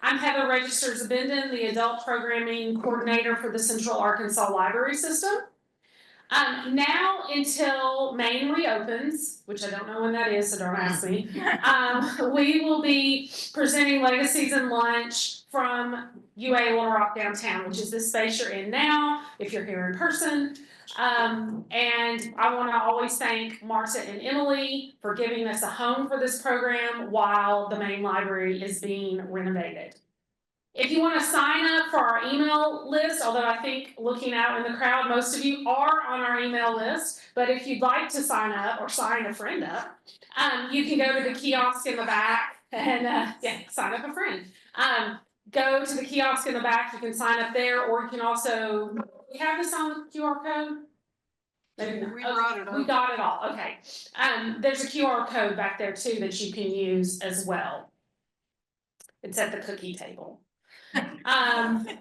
I'm Heather Registers-Abenden, the Adult Programming Coordinator for the Central Arkansas Library System. Now until Maine reopens, which I don't know when that is, so don't ask me, we will be presenting Legacies and Lunch from UA Little Rock Downtown, which is this space you're in now, if you're here in person. And I want to always thank Marta and Emily for giving us a home for this program while the main library is being renovated. If you want to sign up for our email list, although I think looking out in the crowd, most of you are on our email list, but if you'd like to sign up or sign a friend up, you can go to the kiosk in the back and sign up a friend. Go to the kiosk in the back, you can sign up there, or you can also, we have this on the QR code? Maybe not. We got it all, okay. There's a QR code back there too that you can use as well. It's at the cookie table. And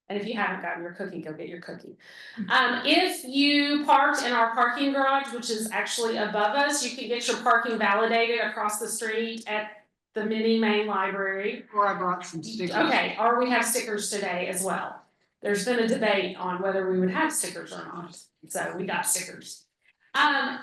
if you haven't gotten your cookie, go get your cookie. If you parked in our parking garage, which is actually above us, you can get your parking validated across the street at the mini main library. Or I brought some stickers. Okay, or we have stickers today as well. There's been a debate on whether we would have stickers or not, so we got stickers.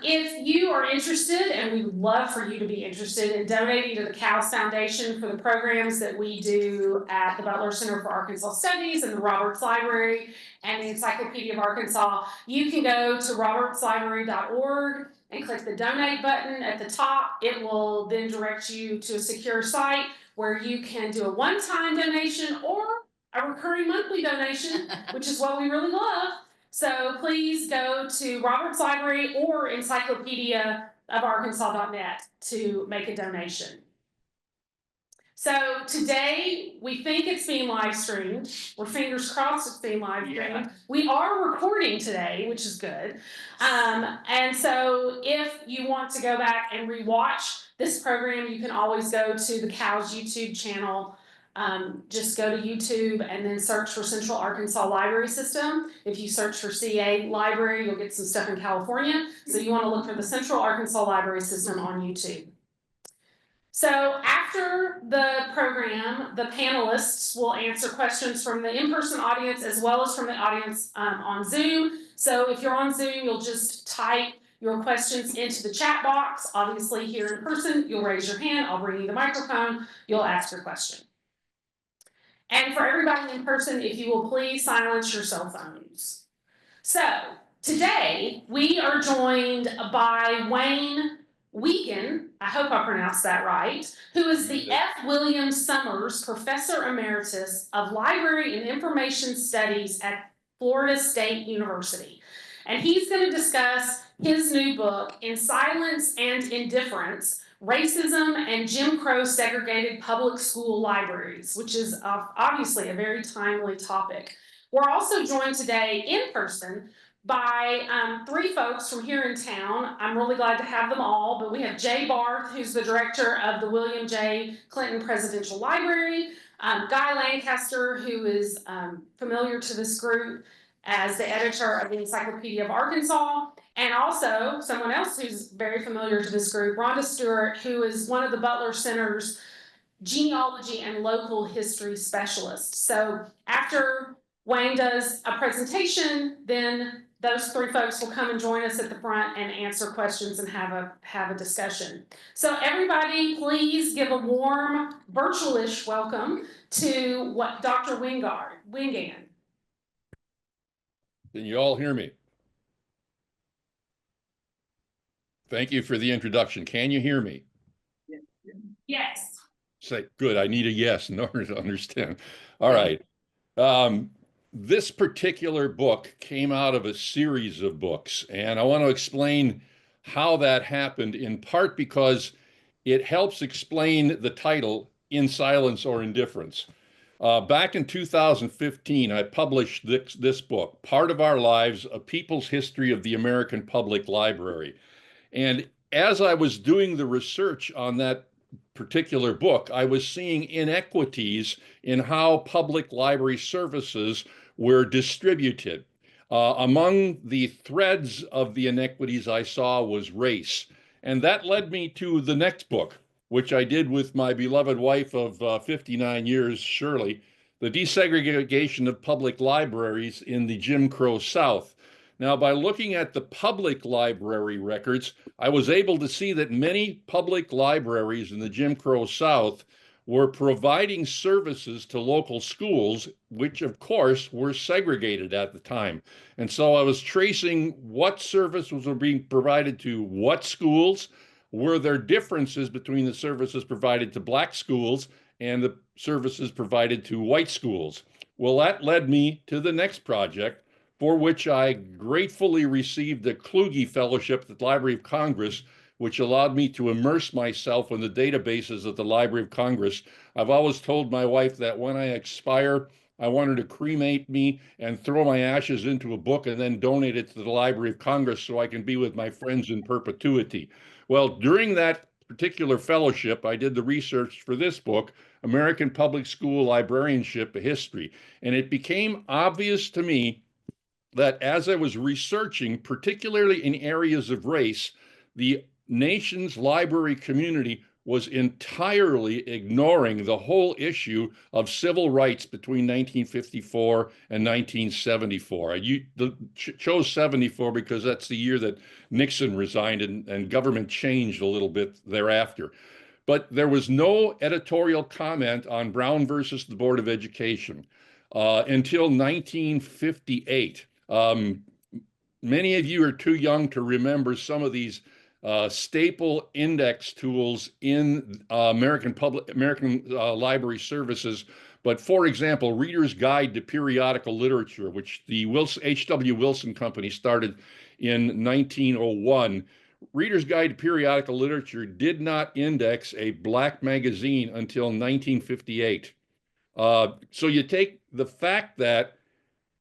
If you are interested, and we would love for you to be interested in donating to the COWS Foundation for the programs that we do at the Butler Center for Arkansas Studies and the Roberts Library and the Encyclopedia of Arkansas, you can go to robertslibrary.org and click the donate button at the top. It will then direct you to a secure site where you can do a one-time donation or a recurring monthly donation, which is what we really love. So please go to Roberts Library or encyclopediaofarkansas.net to make a donation. So today, we think it's being live streamed. We're fingers crossed it's being live streamed. Yeah. We are recording today, which is good. And so if you want to go back and rewatch this program, you can always go to the COWS YouTube channel. Just go to YouTube and then search for Central Arkansas Library System. If you search for CA Library, you'll get some stuff in California. So you want to look for the Central Arkansas Library System on YouTube. So after the program, the panelists will answer questions from the in-person audience as well as from the audience on Zoom. So if you're on Zoom, you'll just type your questions into the chat box. Obviously here in person, you'll raise your hand. I'll bring you the microphone. You'll ask your question. And for everybody in person, if you will please silence your cell phones. So today we are joined by Wiegand, I hope I pronounced that right, who is the F. William Summers Professor Emeritus of Library and Information Studies at Florida State University. And he's going to discuss his new book, In Silence and Indifference, Racism and Jim Crow Segregated Public School Libraries, which is obviously a very timely topic. We're also joined today in person by three folks from here in town. I'm really glad to have them all, but we have Jay Barth, who's the director of the William J. Clinton Presidential Library, Guy Lancaster, who is familiar to this group as the editor of the Encyclopedia of Arkansas, and also someone else who's very familiar to this group, Rhonda Stewart, who is one of the Butler Center's genealogy and local history specialists. So after Wayne does a presentation, then those three folks will come and join us at the front and answer questions and have a discussion. So everybody, please give a warm, virtual-ish welcome to Dr. Wiegand. Can you all hear me? Thank you for the introduction. Can you hear me? Yes. Say, good, I need a yes in order to understand. All right. This particular book came out of a series of books, and I want to explain how that happened, in part because it helps explain the title, In Silence or Indifference. Back in 2015, I published this book, Part of Our Lives, A People's History of the American Public Library. And as I was doing the research on that particular book, I was seeing inequities in how public library services were distributed. Among the threads of the inequities I saw was race. And that led me to the next book, which I did with my beloved wife of 59 years, Shirley, the desegregation of public libraries in the Jim Crow South. Now, by looking at the public library records, I was able to see that many public libraries in the Jim Crow South were providing services to local schools, which of course were segregated at the time. And so I was tracing what services were being provided to what schools. Were there differences between the services provided to Black schools and the services provided to white schools? Well, that led me to the next project, for which I gratefully received the Kluge Fellowship at the Library of Congress, which allowed me to immerse myself in the databases of the Library of Congress. I've always told my wife that when I expire, I want her to cremate me and throw my ashes into a book and then donate it to the Library of Congress so I can be with my friends in perpetuity. Well, during that particular fellowship, I did the research for this book, American Public School Librarianship, A History. And it became obvious to me that as I was researching, particularly in areas of race, the nation's library community was entirely ignoring the whole issue of civil rights between 1954 and 1974. I chose 74 because that's the year that Nixon resigned and government changed a little bit thereafter. But there was no editorial comment on Brown versus the Board of Education until 1958. Many of you are too young to remember some of these staple index tools in American library services. But for example, Reader's Guide to Periodical Literature, which the H.W. Wilson Company started in 1901. Reader's Guide to Periodical Literature did not index a Black magazine until 1958. So you take the fact that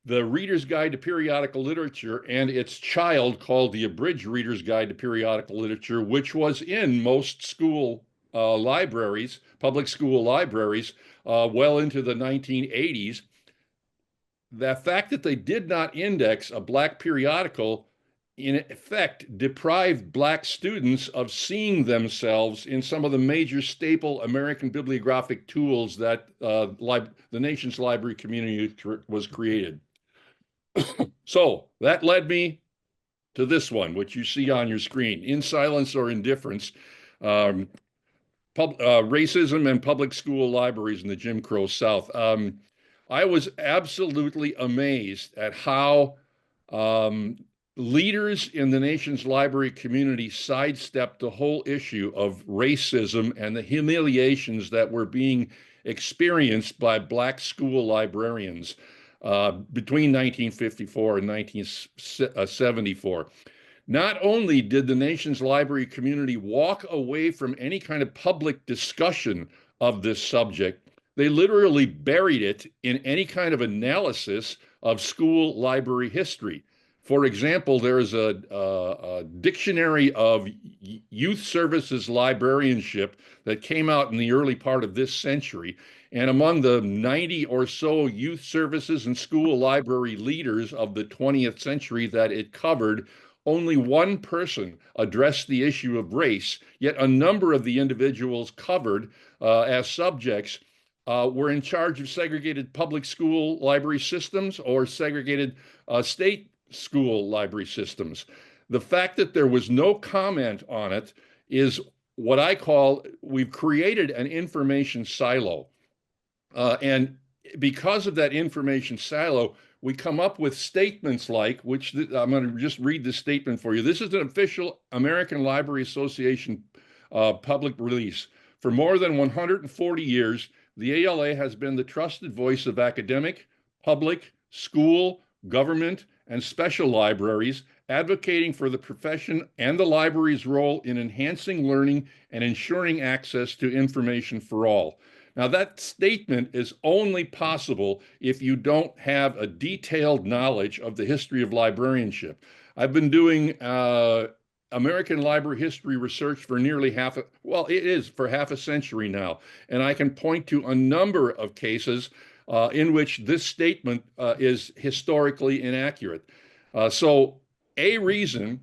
the Reader's Guide to Periodical Literature and its child called the Abridged Reader's Guide to Periodical Literature, which was in most school libraries, public school libraries, well into the 1980s. The fact that they did not index a Black periodical, in effect, deprived Black students of seeing themselves in some of the major staple American bibliographic tools that the nation's library community was created. So that led me to this one, which you see on your screen, In Silence or Indifference, Racism and Public School Libraries in the Jim Crow South. I was absolutely amazed at how leaders in the nation's library community sidestepped the whole issue of racism and the humiliations that were being experienced by Black school librarians between 1954 and 1974. Not only did the nation's library community walk away from any kind of public discussion of this subject, they literally buried it in any kind of analysis of school library history. For example, there is a dictionary of youth services librarianship that came out in the early part of this century. And among the 90 or so youth services and school library leaders of the 20th century that it covered, only one person addressed the issue of race, yet a number of the individuals covered as subjects were in charge of segregated public school library systems or segregated state school library systems. The fact that there was no comment on it is what I call, we've created an information silo. And because of that information silo, we come up with statements like, which I'm going to just read this statement for you. This is an official American Library Association public release. For more than 140 years, the ALA has been the trusted voice of academic, public, school, government, and special libraries, advocating for the profession and the library's role in enhancing learning and ensuring access to information for all. Now, that statement is only possible if you don't have a detailed knowledge of the history of librarianship. I've been doing American library history research for nearly half a century now, and I can point to a number of cases in which this statement is historically inaccurate. So a reason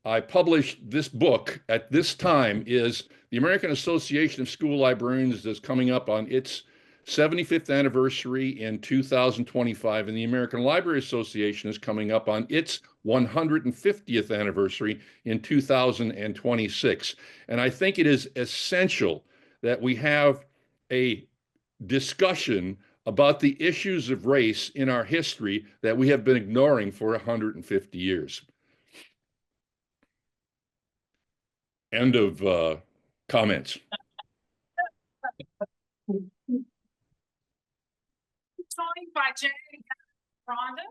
I published this book at this time is the American Association of School Librarians is coming up on its 75th anniversary in 2025, and the American Library Association is coming up on its 150th anniversary in 2026. And I think it is essential that we have a discussion about the issues of race in our history that we have been ignoring for 150 years. End of comments. Tony by Jay Rhonda.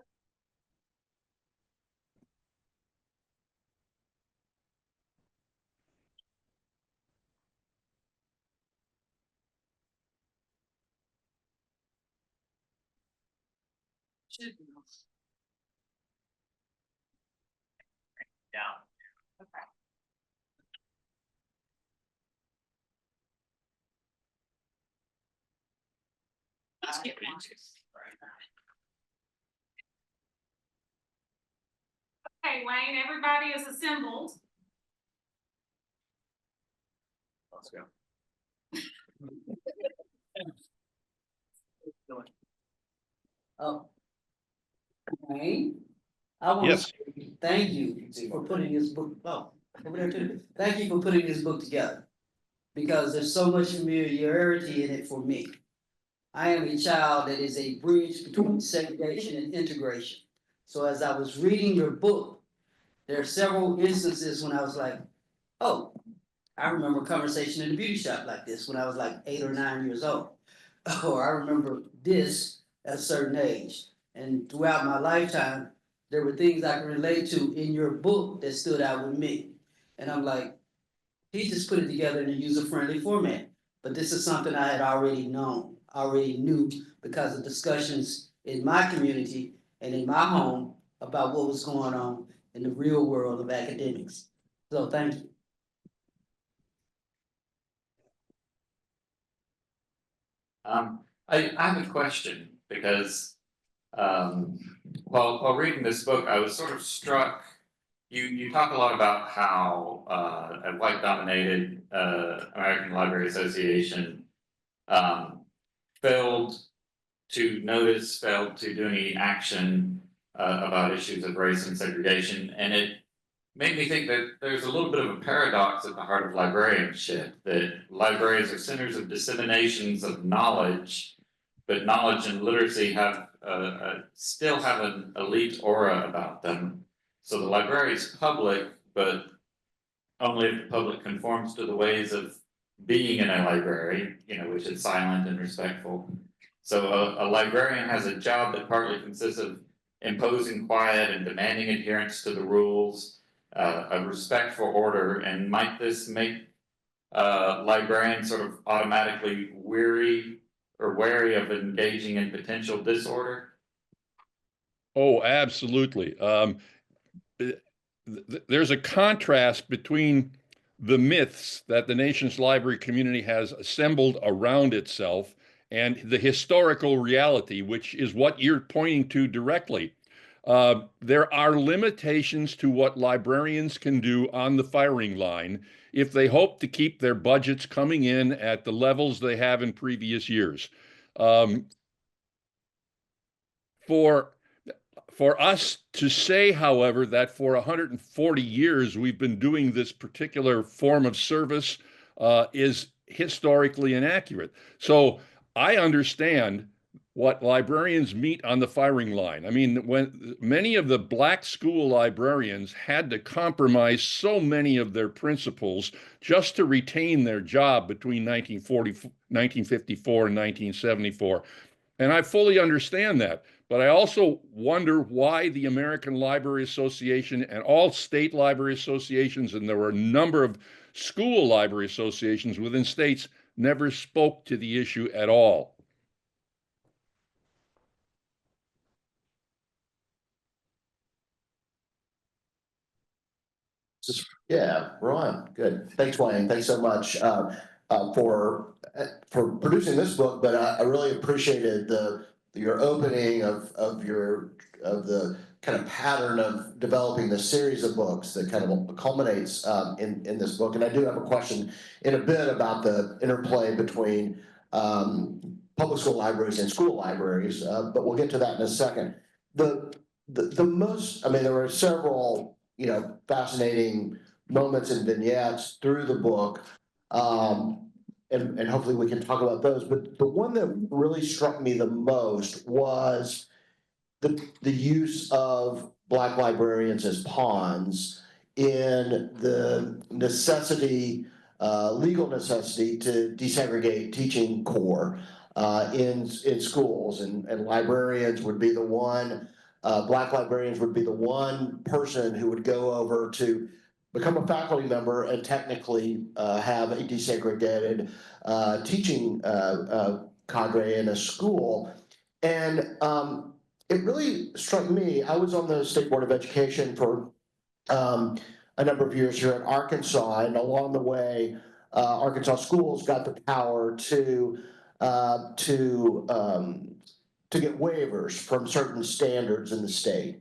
Should be. Down. Okay. Okay, Wayne, everybody is assembled. Let's go. Oh. Wayne, I want Yes. to say thank you for putting this book, over there too. Thank you for putting this book together. Because there's so much familiarity in it for me. I am a child that is a bridge between segregation and integration. So as I was reading your book, there are several instances when I was like, oh, I remember a conversation in the beauty shop like this when I was like 8 or 9 years old. Or I remember this at a certain age. And throughout my lifetime, there were things I can relate to in your book that stood out with me. And I'm like, he just put it together in a user-friendly format. But this is something I had already known, already knew because of discussions in my community and in my home about what was going on in the real world of academics. So thank you. I have a question because while reading this book, I was sort of struck. You talk a lot about how a white-dominated American Library Association failed to notice, failed to do any action about issues of race and segregation, and it made me think that there's a little bit of a paradox at the heart of librarianship, that libraries are centers of disseminations of knowledge, but knowledge and literacy have still have an elite aura about them. So the library is public, but only if the public conforms to the ways of being in a library, which is silent and respectful. So a librarian has a job that partly consists of imposing quiet and demanding adherence to the rules, a respect for order, and might this make librarians sort of automatically weary or wary of engaging in potential disorder? Oh, absolutely. There's a contrast between the myths that the nation's library community has assembled around itself and the historical reality, which is what you're pointing to directly. There are limitations to what librarians can do on the firing line if they hope to keep their budgets coming in at the levels they have in previous years. For us to say, however, that for 140 years we've been doing this particular form of service is historically inaccurate. So I understand what librarians meet on the firing line. I mean, when many of the black school librarians had to compromise so many of their principles just to retain their job between 1954 and 1974. And I fully understand that. But I also wonder why the American Library Association and all state library associations, and there were a number of school library associations within states, never spoke to the issue at all. Yeah, Ron, good. Thanks, Wayne. Thanks so much for producing this book. But I really appreciated the your opening of the kind of pattern of developing the series of books that kind of culminates in this book. And I do have a question in a bit about the interplay between public school libraries and school libraries, but we'll get to that in a second. The most, I mean, there were several, you know, fascinating moments and vignettes through the book. And hopefully we can talk about those, but the one that really struck me the most was the use of Black librarians as pawns in the necessity, legal necessity to desegregate teaching core in schools, and librarians would be the one, Black librarians would be the one person who would go over to become a faculty member and technically have a desegregated teaching cadre in a school. And it really struck me, I was on the State Board of Education for a number of years here in Arkansas, and along the way, Arkansas schools got the power to get waivers from certain standards in the state.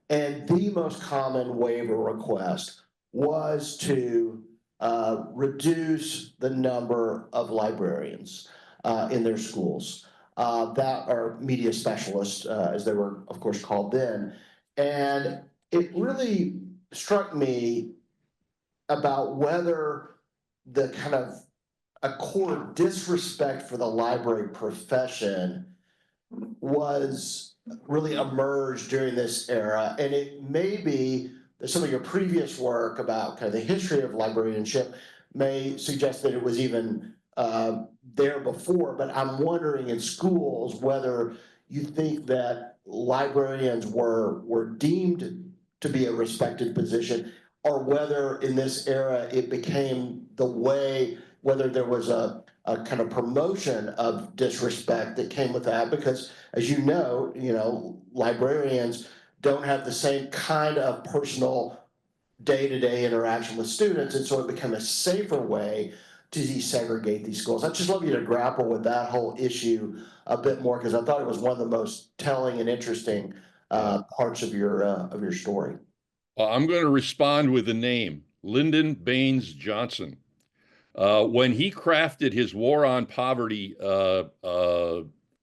And the most common waiver request was to reduce the number of librarians in their schools that are media specialists, as they were, of course, called then. And it really struck me about whether the kind of a core disrespect for the library profession was really emerged during this era. And it may be that some of your previous work about kind of the history of librarianship may suggest that it was even there before, but I'm wondering in schools whether you think that librarians were deemed to be a respected position, or whether in this era it became the way, whether there was a kind of promotion of disrespect that came with that, because as you know, librarians don't have the same kind of personal day-to-day interaction with students, and so it became a safer way to desegregate these schools. I'd just love you to grapple with that whole issue a bit more, because I thought it was one of the most telling and interesting parts of your story. I'm going to respond with a name, Lyndon Baines Johnson. When he crafted his war on poverty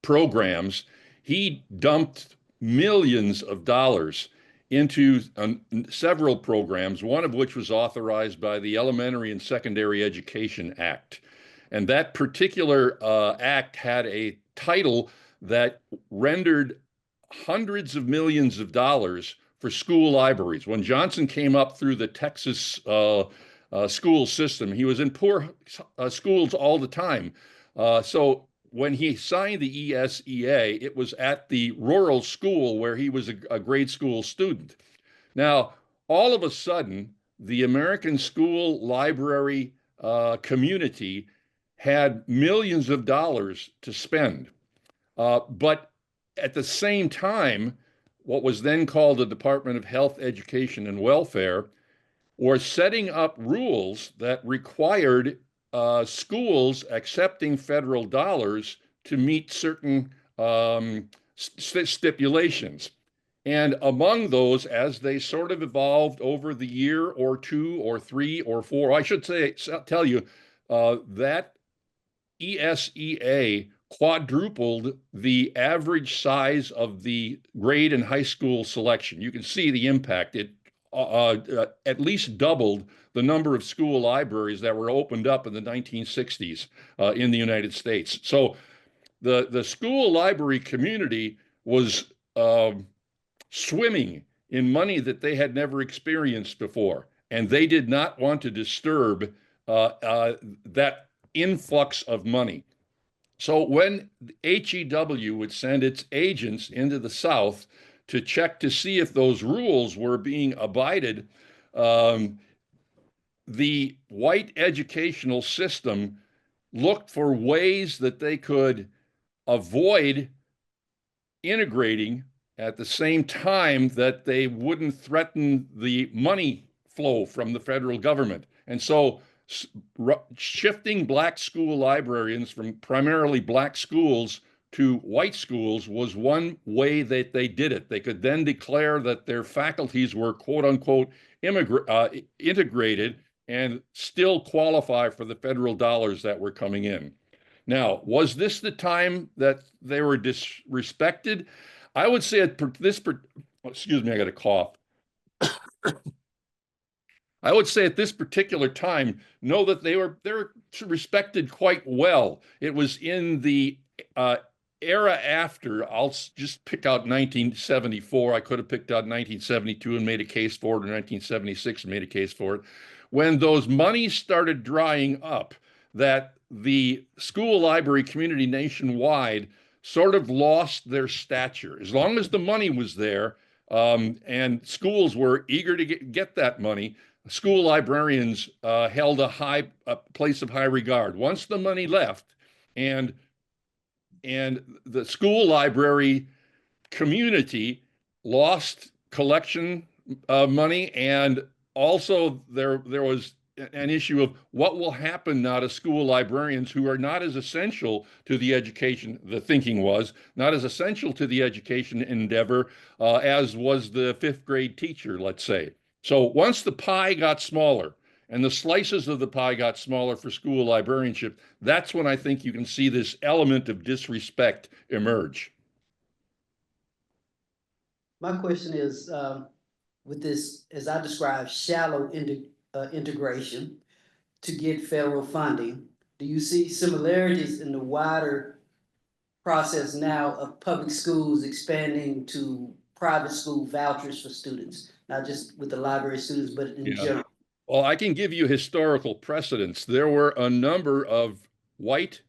programs, he dumped millions of dollars into several programs, one of which was authorized by the Elementary and Secondary Education Act. And that particular act had a title that rendered hundreds of millions of dollars for school libraries. When Johnson came up through the Texas school system, he was in poor schools all the time. So when he signed the ESEA, it was at the rural school where he was a grade school student. Now, all of a sudden, the American school library community had millions of dollars to spend. But at the same time, what was then called the Department of Health, Education, and Welfare were setting up rules that required schools accepting federal dollars to meet certain stipulations. And among those, as they sort of evolved over the year or two or three or four, I should tell you, that ESEA quadrupled the average size of the grade and high school selection. You can see the impact. It at least doubled the number of school libraries that were opened up in the 1960s in the United States. So the school library community was swimming in money that they had never experienced before, and they did not want to disturb that influx of money. So when HEW would send its agents into the South to check to see if those rules were being abided, the white educational system looked for ways that they could avoid integrating at the same time that they wouldn't threaten the money flow from the federal government. And so shifting Black school librarians from primarily Black schools to white schools was one way that they did it. They could then declare that their faculties were quote unquote integrated and still qualify for the federal dollars that were coming in. Now, was this the time that they were disrespected? I would say at excuse me, I got a cough. I would say at this particular time, know that they were respected quite well. It was in the era after. I'll just pick out 1974. I could have picked out 1972 and made a case for it, or 1976 and made a case for it. When those monies started drying up, that the school library community nationwide sort of lost their stature. As long as the money was there, and schools were eager to get that money, school librarians held a place of high regard. Once the money left, and the school library community lost collection money, and also there was an issue of what will happen now to school librarians who are not as essential to the education, the thinking was, not as essential to the education endeavor as was the fifth grade teacher, let's say. So once the pie got smaller and the slices of the pie got smaller for school librarianship, that's when I think you can see this element of disrespect emerge. My question is, with this, as I described, shallow integration to get federal funding, do you see similarities in the wider process now of public schools expanding to private school vouchers for students, not just with the library students, but in general? Well, I can give you historical precedents. There were a number of white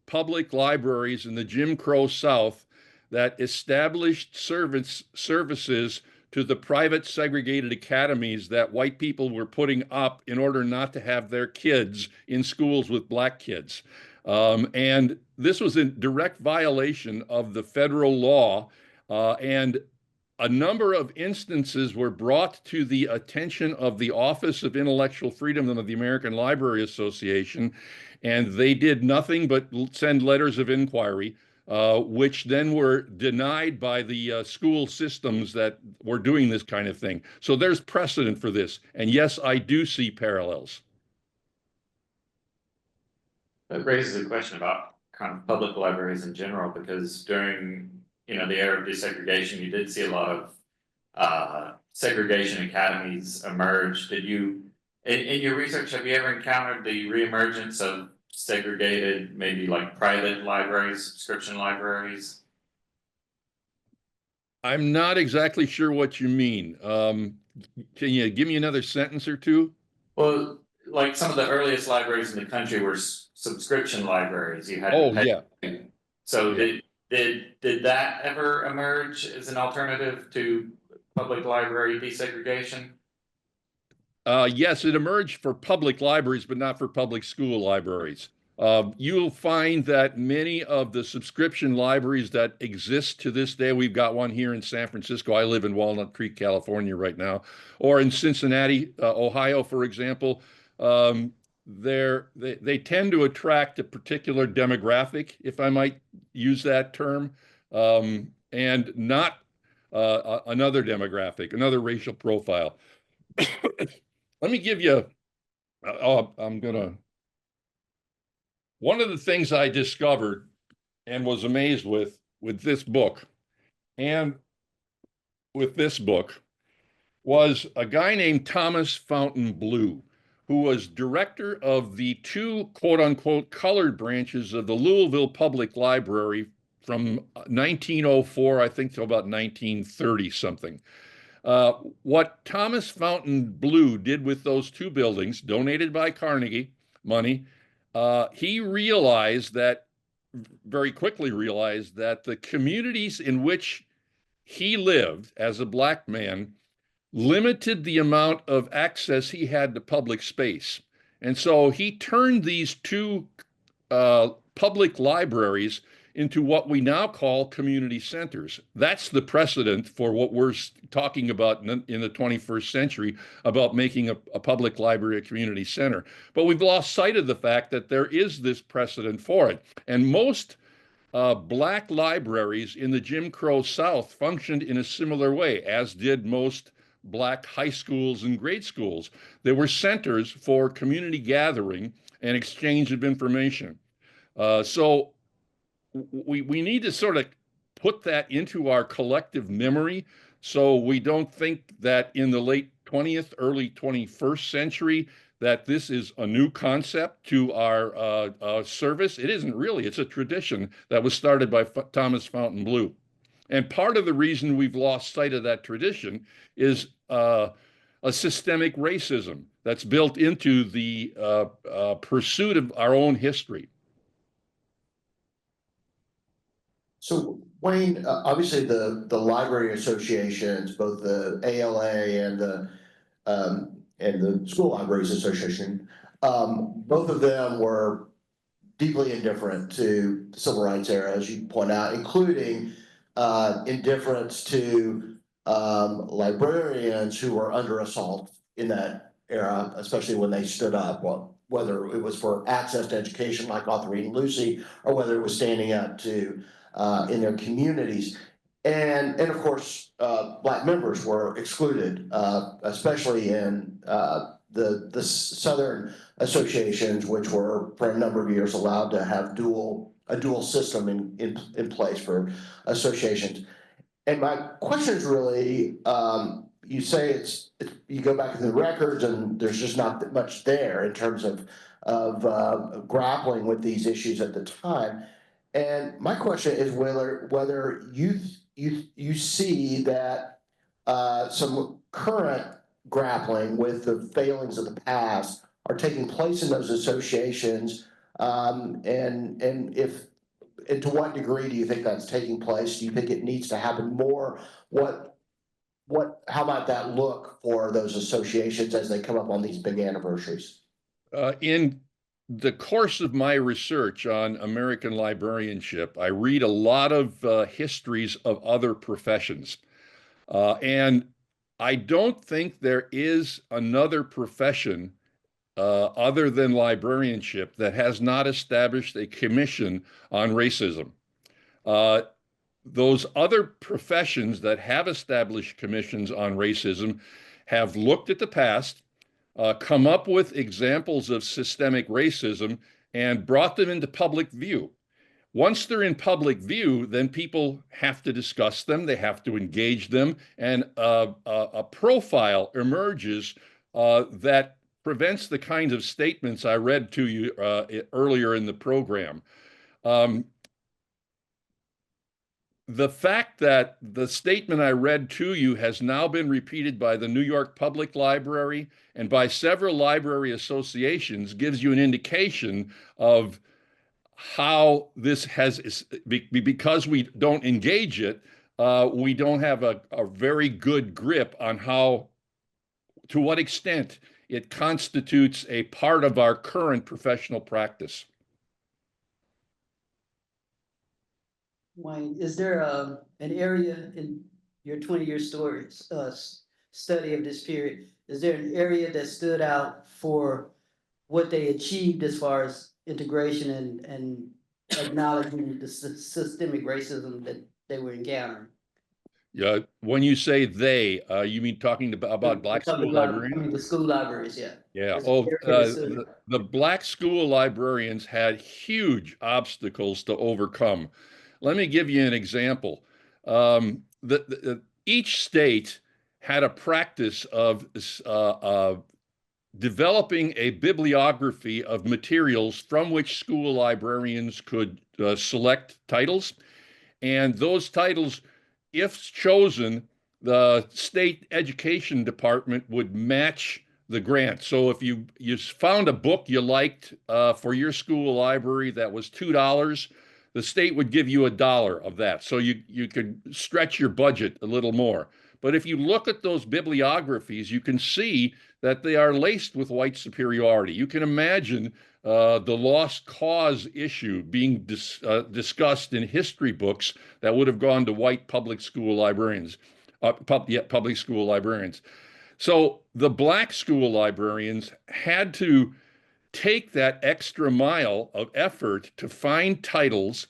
public libraries in the Jim Crow South that established services to the private segregated academies that white people were putting up in order not to have their kids in schools with black kids. And this was in direct violation of the federal law, and a number of instances were brought to the attention of the Office of Intellectual Freedom of the American Library Association, and they did nothing but send letters of inquiry, which then were denied by the school systems that were doing this kind of thing. So there's precedent for this. And yes, I do see parallels. That raises a question about kind of public libraries in general, because during, the era of desegregation, you did see a lot of segregation academies emerge. Did you, in your research, have you ever encountered the reemergence of segregated, maybe like private libraries, subscription libraries? I'm not exactly sure what you mean. Can you give me another sentence or two? Well, like some of the earliest libraries in the country were subscription libraries. You had to pay. Yeah. So yeah. Did that ever emerge as an alternative to public library desegregation? Yes, it emerged for public libraries, but not for public school libraries. You'll find that many of the subscription libraries that exist to this day, we've got one here in San Francisco. I live in Walnut Creek, California right now, or in Cincinnati, Ohio, for example. They tend to attract a particular demographic, if I might use that term, and not another demographic, another racial profile. Let me give you, one of the things I discovered and was amazed with this book and with this book was a guy named Thomas Fountain Blue, who was director of the two quote unquote colored branches of the Louisville Public Library from 1904, I think, to about 1930 something. What Thomas Fountain Blue did with those two buildings, donated by Carnegie money, he very quickly realized that the communities in which he lived as a black man limited the amount of access he had to public space. And so he turned these two public libraries into what we now call community centers. That's the precedent for what we're talking about in the 21st century about making a public library a community center. But we've lost sight of the fact that there is this precedent for it. And most Black libraries in the Jim Crow South functioned in a similar way, as did most Black high schools and grade schools. They were centers for community gathering and exchange of information. So we need to sort of put that into our collective memory so we don't think that in the late 20th, early 21st century, that this is a new concept to our service. It isn't really. It's a tradition that was started by Thomas Fontainebleau. And part of the reason we've lost sight of that tradition is a systemic racism that's built into the pursuit of our own history. So Wayne, obviously the library associations, both the ALA and the School Libraries Association, both of them were deeply indifferent to the civil rights era, as you point out, including indifference to librarians who were under assault in that era, especially when they stood up, whether it was for access to education like Author Reading Lucy, or whether it was standing up to in their communities. And of course, Black members were excluded, especially in the Southern associations, which were for a number of years allowed to have a dual system in place for associations. And my question is really, you say you go back to the records and there's just not that much there in terms of grappling with these issues at the time. And my question is whether you see that some current grappling with the failings of the past are taking place in those associations, and to what degree do you think that's taking place? Do you think it needs to happen more? How might that look for those associations as they come up on these big anniversaries? In the course of my research on American librarianship, I read a lot of histories of other professions. And I don't think there is another profession other than librarianship that has not established a commission on racism. Those other professions that have established commissions on racism have looked at the past, come up with examples of systemic racism, and brought them into public view. Once they're in public view, then people have to discuss them, they have to engage them, and a profile emerges that prevents the kinds of statements I read to you earlier in the program. The fact that the statement I read to you has now been repeated by the New York Public Library and by several library associations gives you an indication of how this has, because we don't engage it, we don't have a very good grip on how, to what extent it constitutes a part of our current professional practice. Wayne, is there an area in your 20-year study of this period, is there an area that stood out for what they achieved as far as integration and acknowledging the systemic racism that they were encountering? Yeah, when you say they, you mean talking about Black school librarians? I mean, the school libraries, yeah. Yeah. The Black school librarians had huge obstacles to overcome. Let me give you an example. Each state had a practice of developing a bibliography of materials from which school librarians could select titles. And those titles, if chosen, the state education department would match the grant. So if you found a book you liked for your school library that was $2, the state would give you $1 of that. So you could stretch your budget a little more. But if you look at those bibliographies, you can see that they are laced with white superiority. You can imagine the lost cause issue being discussed in history books that would have gone to white public school librarians, public school librarians. So the Black school librarians had to take that extra mile of effort to find titles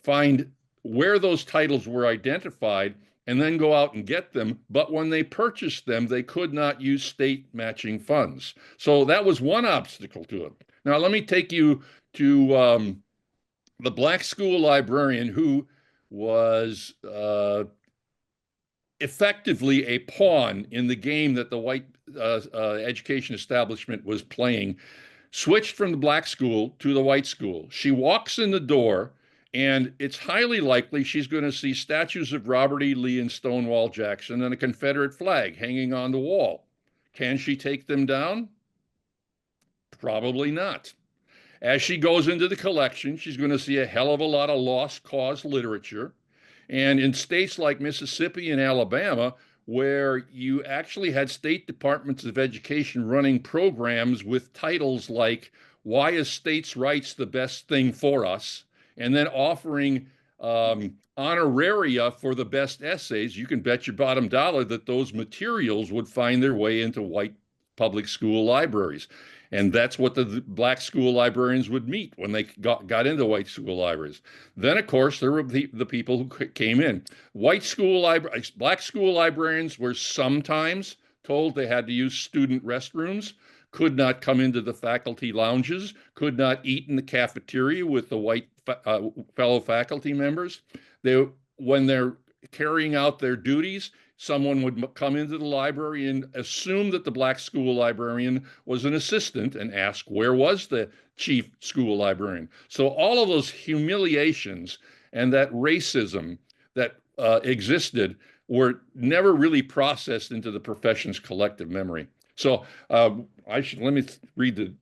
find where those titles were identified and then go out and get them. But when they purchased them, they could not use state matching funds. So that was one obstacle to it. Now, let me take you to the black school librarian who was effectively a pawn in the game that the white education establishment was playing, switched from the black school to the white school. She walks in the door, and it's highly likely she's going to see statues of Robert E. Lee and Stonewall Jackson and a Confederate flag hanging on the wall. Can she take them down? Probably not. As she goes into the collection, she's going to see a hell of a lot of lost cause literature. And in states like Mississippi and Alabama, where you actually had state departments of education running programs with titles like, "Why is States' Rights the Best Thing for Us?" and then offering honoraria for the best essays, you can bet your bottom dollar that those materials would find their way into white public school libraries. And that's what the black school librarians would meet when they got into white school libraries. Then, of course, there were the people who came in. Black school librarians were sometimes told they had to use student restrooms, could not come into the faculty lounges, could not eat in the cafeteria with the white fellow faculty members. When they're carrying out their duties, someone would come into the library and assume that the black school librarian was an assistant and ask, where was the chief school librarian? So all of those humiliations and that racism that existed were never really processed into the profession's collective memory. So let me read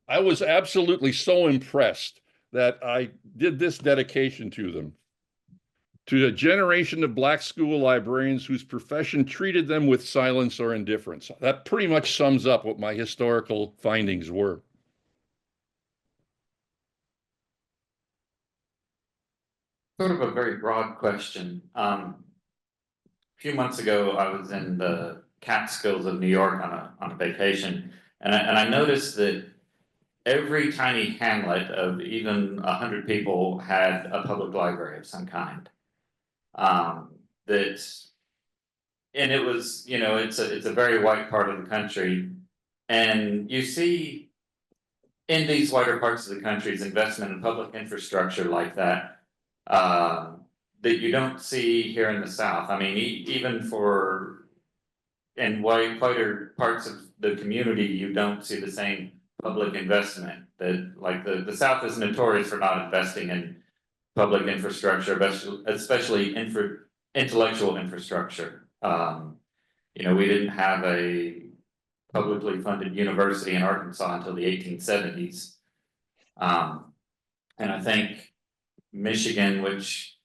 I was absolutely so impressed that I did this dedication to them. To a generation of black school librarians whose profession treated them with silence or indifference. That pretty much sums up what my historical findings were. Sort of a very broad question. A few months ago, I was in the Catskills of New York on a vacation, and I noticed that every tiny hamlet of even 100 people had a public library of some kind. And it was, it's a very white part of the country, and you see in these whiter parts of the country's investment in public infrastructure like that, that you don't see here in the South. I mean, even in whiter parts of the community, you don't see the same public investment. That, like, the South is notorious for not investing in public infrastructure, especially intellectual infrastructure. We didn't have a publicly funded university in Arkansas until the 1870s. And I think Michigan, which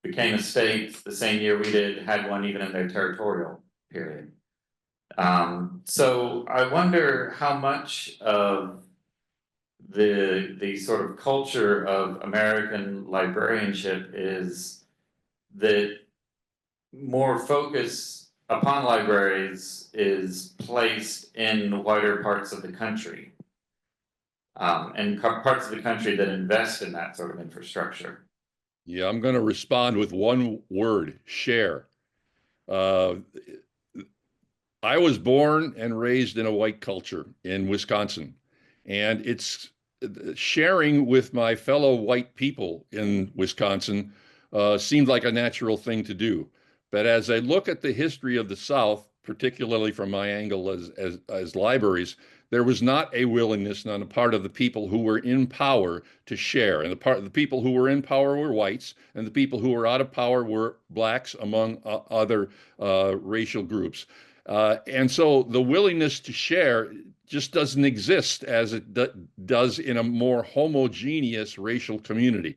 became a state the same year we did, had one even in their territorial period. So I wonder how much of the sort of culture of American librarianship is that more focus upon libraries is placed in wider parts of the country, and parts of the country that invest in that sort of infrastructure. Yeah, I'm going to respond with one word: share. I was born and raised in a white culture in Wisconsin, and it's sharing with my fellow white people in Wisconsin seemed like a natural thing to do. But as I look at the history of the South, particularly from my angle as libraries, there was not a willingness on the part of the people who were in power to share. And the people who were in power were whites, and the people who were out of power were blacks, among other racial groups. And so the willingness to share just doesn't exist as it does in a more homogeneous racial community.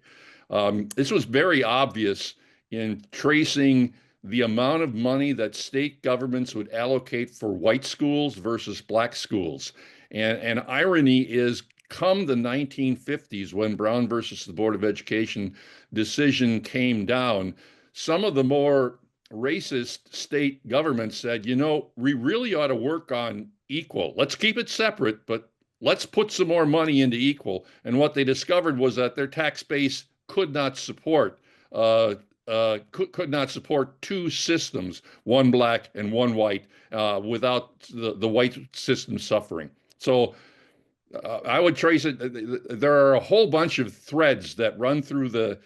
This was very obvious in tracing the amount of money that state governments would allocate for white schools versus black schools. And irony is, come the 1950s, when Brown versus the Board of Education decision came down, some of the more racist state governments said, we really ought to work on equal. Let's keep it separate, but let's put some more money into equal. And what they discovered was that their tax base could not support could not support two systems, one black and one white, without the white system suffering. So I would trace it. There are a whole bunch of threads that run through the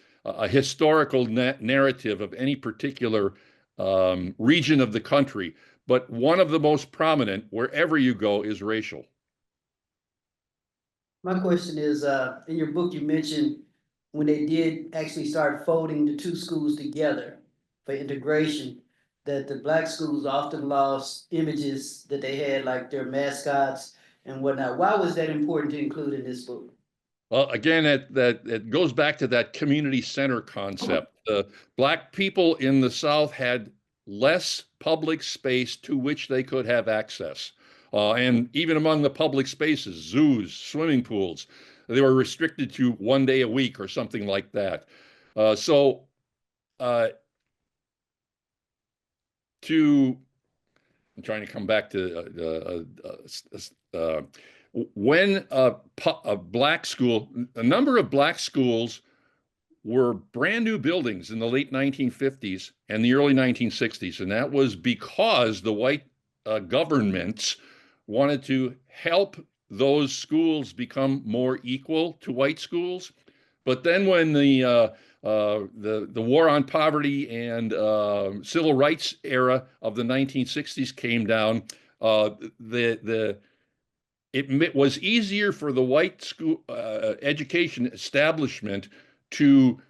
historical narrative of any particular region of the country, but one of the most prominent, wherever you go, is racial. My question is, in your book, you mentioned when they did actually start folding the two schools together for integration, that the black schools often lost images that they had, like their mascots and whatnot. Why was that important to include in this book? Well, again, it goes back to that community center concept. Black people in the South had less public space to which they could have access. And even among the public spaces, zoos, swimming pools, they were restricted to 1 day a week or something like that. So I'm trying to come back to when a black school, a number of black schools were brand new buildings in the late 1950s and the early 1960s. And that was because the white governments wanted to help those schools become more equal to white schools. But then when the war on poverty and civil rights era of the 1960s came down, it was easier for the white school education establishment to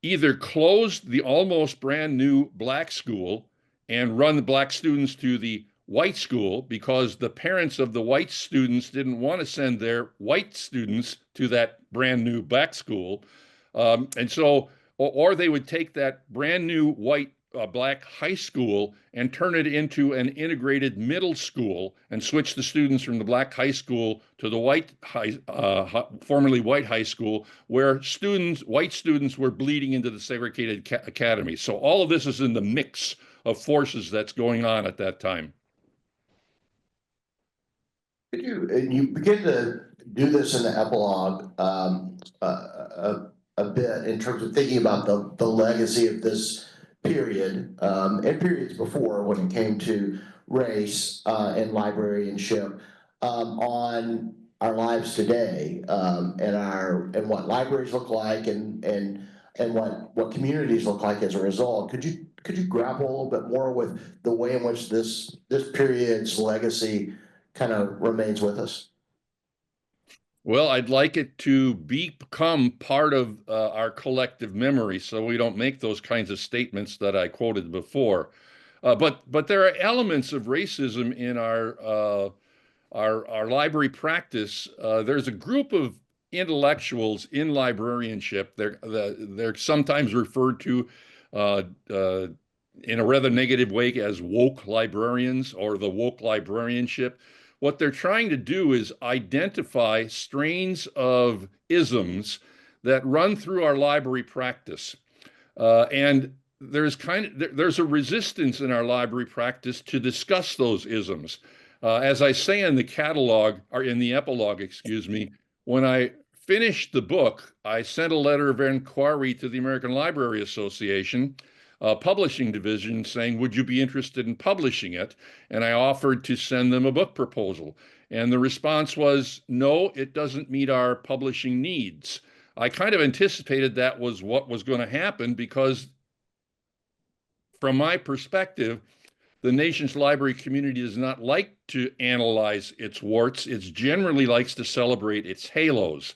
either close the almost brand new black school and run the black students to the white school because the parents of the white students didn't want to send their white students to that brand new black school. And so, or they would take that brand new white black high school and turn it into an integrated middle school and switch the students from the black high school to the white formerly white high school, where white students were bleeding into the segregated academy. So all of this is in the mix of forces that's going on at that time. You begin to do this in the epilogue a bit in terms of thinking about the legacy of this period and periods before when it came to race and librarianship on our lives today and what libraries look like and what communities look like as a result. Could you grapple a little bit more with the way in which this period's legacy kind of remains with us? Well, I'd like it to become part of our collective memory so we don't make those kinds of statements that I quoted before. But there are elements of racism in our library practice. There's a group of intellectuals in librarianship. They're sometimes referred to in a rather negative way as woke librarians or the woke librarianship. What they're trying to do is identify strains of isms that run through our library practice. And there's a resistance in our library practice to discuss those isms. As I say in the catalog, or in the epilogue, excuse me, when I finished the book, I sent a letter of inquiry to the American Library Association publishing division saying, would you be interested in publishing it? And I offered to send them a book proposal. And the response was, no, it doesn't meet our publishing needs. I kind of anticipated that was what was going to happen because from my perspective, the nation's library community does not like to analyze its warts. It generally likes to celebrate its halos.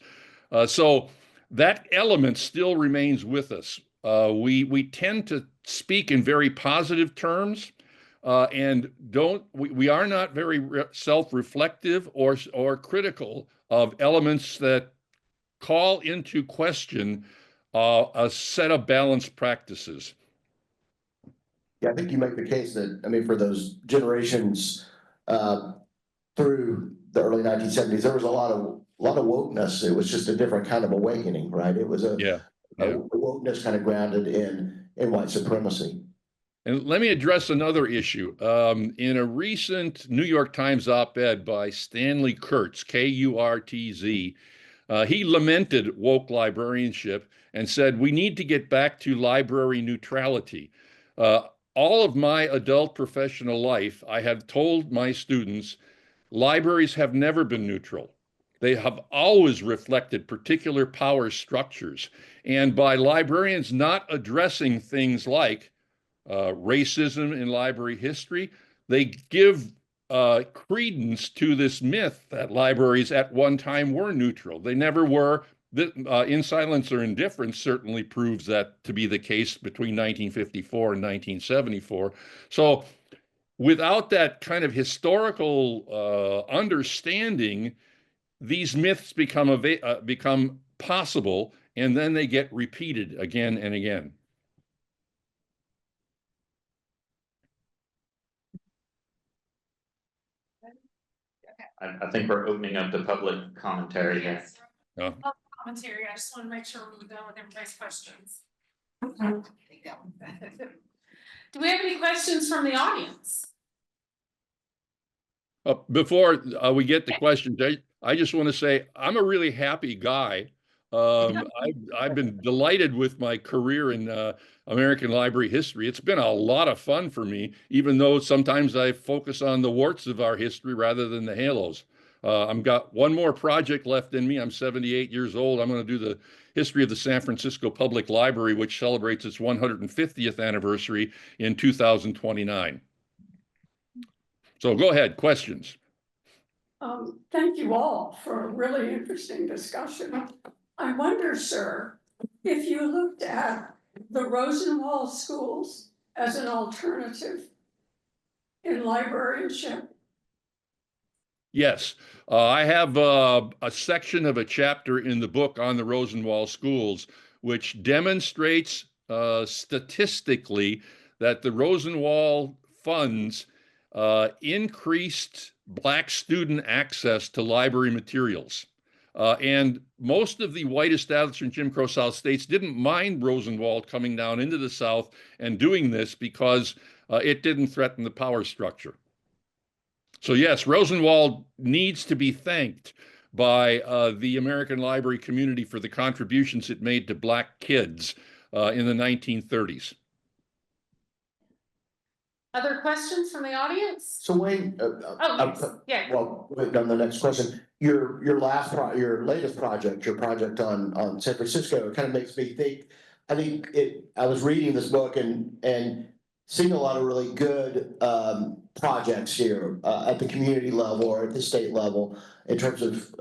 So that element still remains with us. We tend to speak in very positive terms and we are not very self-reflective or critical of elements that call into question a set of balanced practices. Yeah, I think you make the case that, I mean, for those generations through the early 1970s, there was a lot of wokeness. It was just a different kind of awakening, right? It was a wokeness kind of grounded in white supremacy. And let me address another issue. In a recent New York Times op-ed by Stanley Kurtz, Kurtz, He lamented woke librarianship and said, we need to get back to library neutrality. All of my adult professional life, I have told my students, libraries have never been neutral. They have always reflected particular power structures. And by librarians not addressing things like racism in library history, they give credence to this myth that libraries at one time were neutral. They never were. In Silence or Indifference certainly proves that to be the case between 1954 and 1974. So without that kind of historical understanding, these myths become possible, and then they get repeated again and again. I think we're opening up the public commentary here. Yeah. Commentary, I just want to make sure we're done with everybody's questions. Do we have any questions from the audience? Before we get to questions, I just want to say I'm a really happy guy. I've been delighted with my career in American library history. It's been a lot of fun for me, even though sometimes I focus on the warts of our history rather than the halos. I've got one more project left in me. I'm 78 years old. I'm going to do the history of the San Francisco Public Library, which celebrates its 150th anniversary in 2029. So go ahead, questions. Thank you all for a really interesting discussion. I wonder, sir, if you looked at the Rosenwald schools as an alternative in librarianship. Yes, I have a section of a chapter in the book on the Rosenwald schools, which demonstrates statistically that the Rosenwald funds increased Black student access to library materials. And most of the white establishment Jim Crow South states didn't mind Rosenwald coming down into the South and doing this because it didn't threaten the power structure. So yes, Rosenwald needs to be thanked by the American library community for the contributions it made to Black kids in the 1930s. Other questions from the audience? So Wayne, Yeah. well, on the next question, your latest project, your project on San Francisco, it kind of makes me think. I was reading this book and seeing a lot of really good projects here at the community level or at the state level in terms of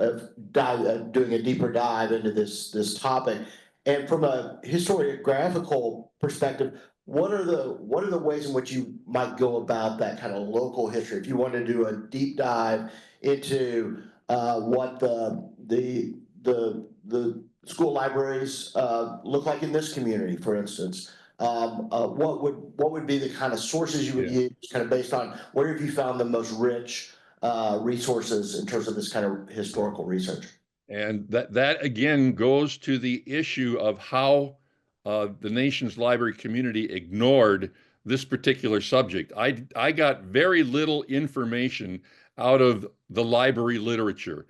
doing a deeper dive into this topic. And from a historiographical perspective, what are the ways in which you might go about that kind of local history? If you want to do a deep dive into what the school libraries look like in this community, for instance, what would be the kind of sources you would use, kind of based on where have you found the most rich resources in terms of this kind of historical research? And that again goes to the issue of how the nation's library community ignored this particular subject. I got very little information out of the library literature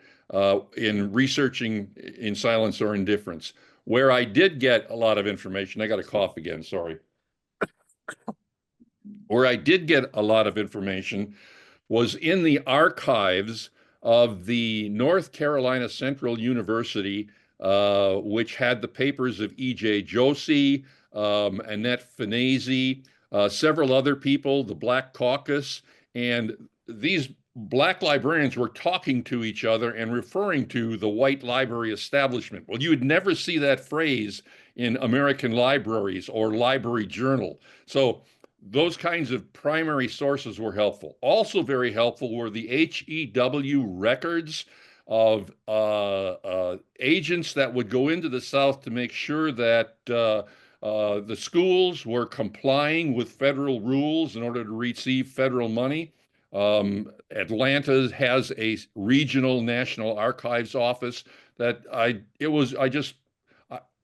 in researching In Silence or Indifference. Where I did get a lot of information, I got a cough again, sorry. Where I did get a lot of information was in the archives of the North Carolina Central University, which had the papers of E.J. Josie, Annette Finazzi, several other people, the Black Caucus, and these Black librarians were talking to each other and referring to the white library establishment. Well, you would never see that phrase in American libraries or library journal. So those kinds of primary sources were helpful. Also very helpful were the HEW records of agents that would go into the South to make sure that the schools were complying with federal rules in order to receive federal money. Atlanta has a regional National Archives office that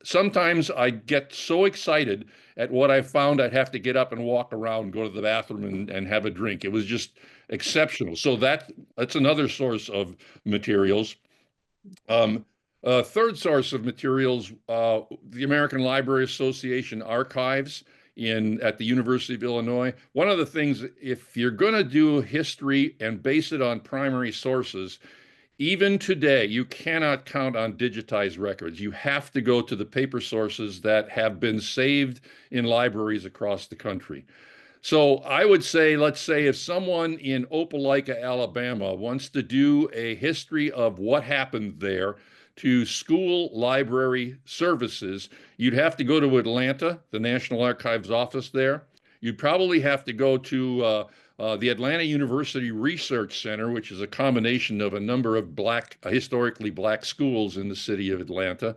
sometimes I get so excited at what I found I'd have to get up and walk around, go to the bathroom and have a drink. It was just exceptional. So that's another source of materials. Third source of materials, the American Library Association archives at the University of Illinois. One of the things, if you're going to do history and base it on primary sources, even today, you cannot count on digitized records. You have to go to the paper sources that have been saved in libraries across the country. So I would say, let's say if someone in Opelika, Alabama wants to do a history of what happened there to school library services, you'd have to go to Atlanta, the National Archives office there. You'd probably have to go to the Atlanta University Research Center, which is a combination of a number of historically black schools in the city of Atlanta.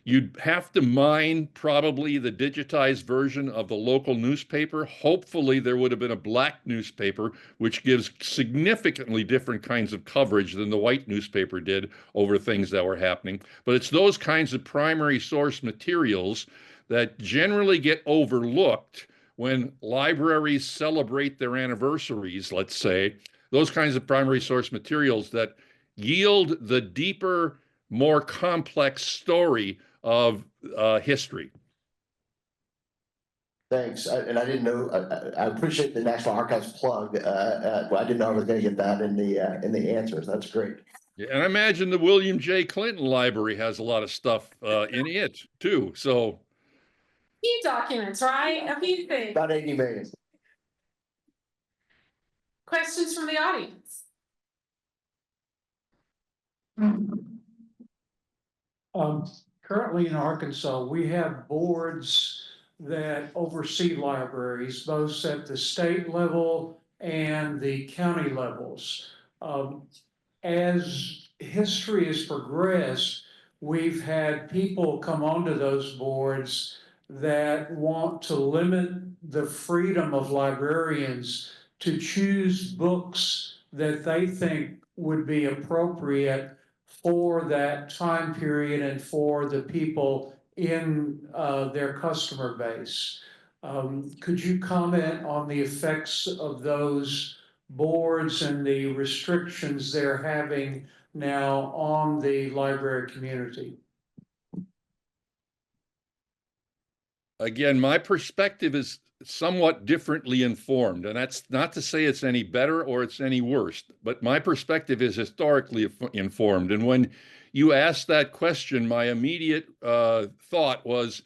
You'd have to mine probably the digitized version of the local newspaper. Hopefully, there would have been a black newspaper, which gives significantly different kinds of coverage than the white newspaper did over things that were happening. But it's those kinds of primary source materials that generally get overlooked when libraries celebrate their anniversaries, let's say, those kinds of primary source materials that yield the deeper, more complex story of history. Thanks. And I didn't know, I appreciate the National Archives plug. I didn't know I was going to get that in the answers. That's great. Yeah, and I imagine the William J. Clinton Library has a lot of stuff in it too. So Few documents, right? A few things. About 80 million. Questions from the audience? Currently in Arkansas, we have boards that oversee libraries, both at the state level and the county levels. As history has progressed, we've had people come onto those boards that want to limit the freedom of librarians to choose books that they think would be appropriate for that time period and for the people in their customer base. Could you comment on the effects of those boards and the restrictions they're having now on the library community? again, my perspective is somewhat differently informed, and that's not to say it's any better or it's any worse, but my perspective is historically informed. And when you asked that question, my immediate thought was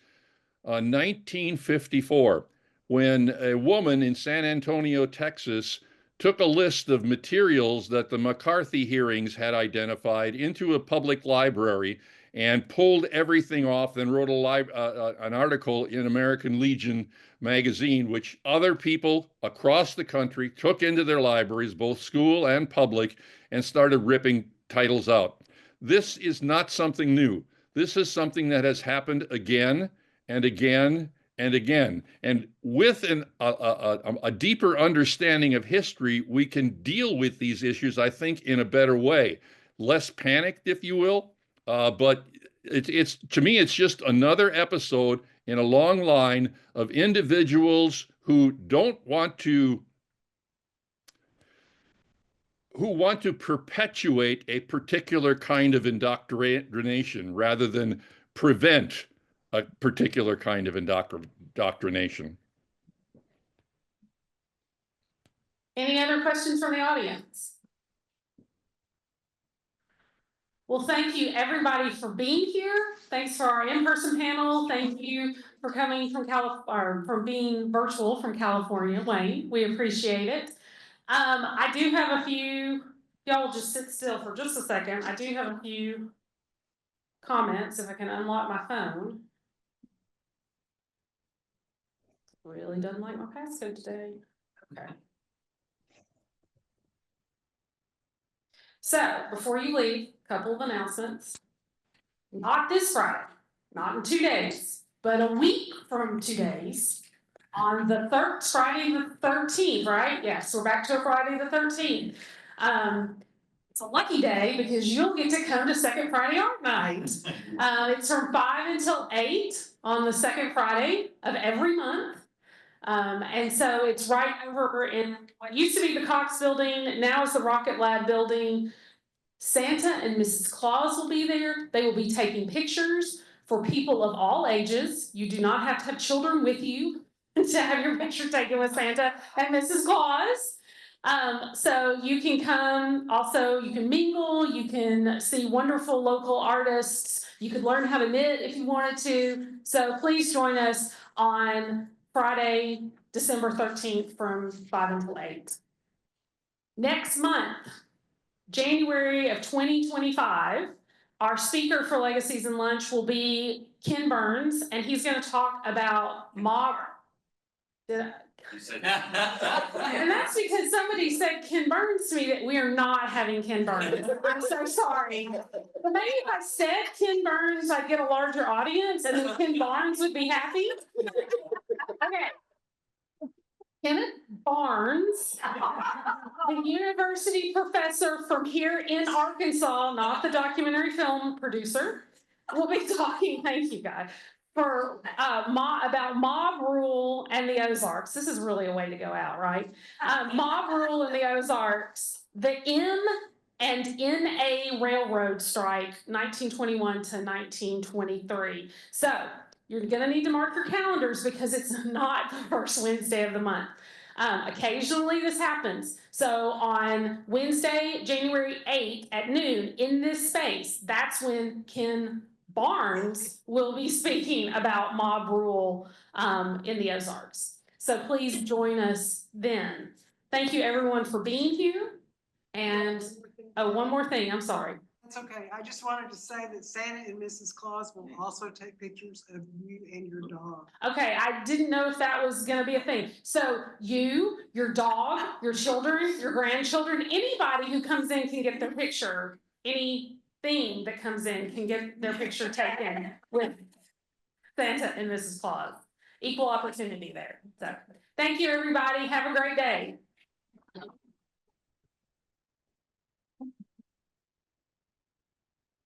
1954, when a woman in San Antonio, Texas, took a list of materials that the McCarthy hearings had identified into a public library and pulled everything off and wrote an article in American Legion magazine, which other people across the country took into their libraries, both school and public, and started ripping titles out. This is not something new. This is something that has happened again and again and again. And with a deeper understanding of history, we can deal with these issues, I think, in a better way. Less panicked, if you will. But it's to me, it's just another episode in a long line of individuals who want to perpetuate a particular kind of indoctrination rather than prevent a particular kind of indoctrination. Any other questions from the audience? Well, thank you everybody for being here. Thanks for our in-person panel. Thank you for coming from being virtual from California, Wayne. We appreciate it. I do have a few, y'all just sit still for just a second. I do have a few comments if I can unlock my phone. Really doesn't like my passcode today. Okay. So before you leave, a couple of announcemements. Not this Friday, not in 2 days, but a week from 2 days, on the Friday the 13th, right? Yes, we're back to a Friday the 13th. It's a lucky day because you'll get to come to Second Friday Art Night. It's from 5 until 8 on the second Friday of every month. And so it's right over in what used to be the Cox building, now is the Rocket Lab building. Santa and Mrs. Claus will be there. They will be taking pictures for people of all ages. You do not have to have children with you to have your picture taken with Santa and Mrs. Claus. So you can come, also you can mingle, you can see wonderful local artists, you could learn how to knit if you wanted to. So please join us on Friday, December 13th from 5 until 8. Next month, January of 2025, our speaker for Legacies and Lunch will be Ken Burns, and he's going to talk about mob. And that's because somebody said Ken Burns to me that we are not having Ken Burns. I'm so sorry. But maybe if I said Ken Burns, I'd get a larger audience and then Ken Barnes would be happy. Okay. Kenneth Barnes, the university professor from here in Arkansas, not the documentary film producer, will be talking, thank you guys, for about mob rule and the Ozarks. This is really a way to go out, right? Mob rule in the Ozarks, the M&NA Railroad strike, 1921 to 1923. So you're gonna need to mark your calendars because it's not the first Wednesday of the month. Occasionally this happens. So on Wednesday, January 8th at noon in this space, that's when Ken Barnes will be speaking about mob rule in the Ozarks. So please join us then. Thank you everyone for being here. And oh, one more thing, I'm sorry. That's okay. I just wanted to say that Santa and Mrs. Claus will also take pictures of you and your dog. Okay, I didn't know if that was gonna be a thing. So you, your dog, your children, your grandchildren, anybody who comes in can get their picture. Anything that comes in can get their picture taken with Santa and Mrs. Claus. Equal opportunity there. So thank you, everybody. Have a great day.